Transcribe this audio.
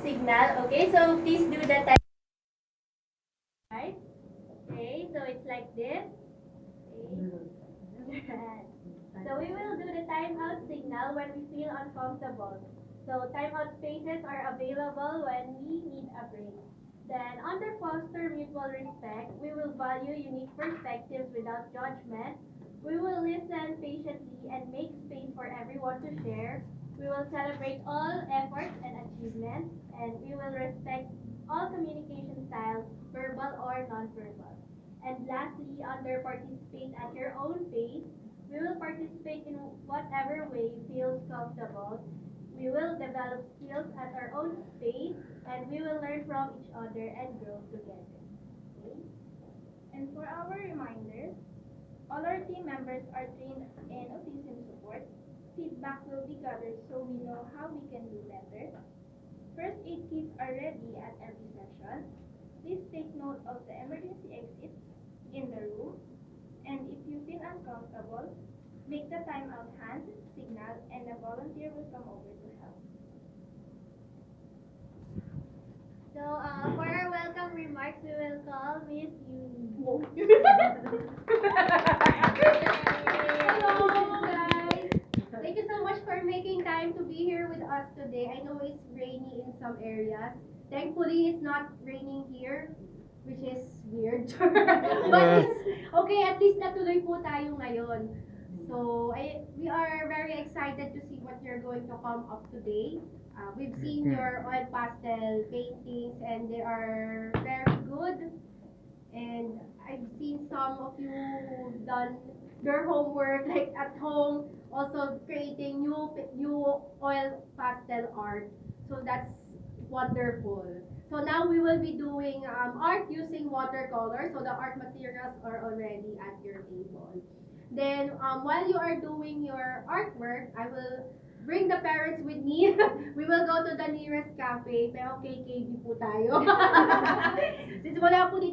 signal. Okay, so please do the time. Right? Okay, so it's like this. Okay. So we will do the timeout signal when we feel uncomfortable. So timeout spaces are available when we need a break. Then under foster mutual respect, we will value unique perspectives without judgment. We will listen patiently and make space for everyone to share. We will celebrate all efforts and achievements, and we will respect all communication styles, verbal or nonverbal. And lastly, under participate at your own pace, we will participate in whatever way feels comfortable. We will develop skills at our own pace, and we will learn from each other and grow together. Okay? And for our reminders, all our team members are trained in autism support. Feedback will be gathered so we know how we can do better. First aid kits are ready at every session. Please take note of the emergency exits in the room. And if you feel uncomfortable, make the timeout hand signal and a volunteer will come over to help. So, for our welcome remarks, we will call Miss Yuni. Hello, guys. Thank you so much for making time to be here with us today. I know it's rainy in some areas. Thankfully, it's not raining here, which is weird. But it's okay, at least natuloy po tayo ngayon. So, we are very excited to see what you're going to come up today. We've seen your oil pastel paintings and they are very good. And I've seen some of you done your homework like at home, also creating new oil pastel art. So that's wonderful. So now we will be doing art using watercolor. So the art materials are already at your table. Then while you are doing your artwork, I will bring the parents with me. We will go to the nearest cafe, pero KKB po tayo. Since wala po dito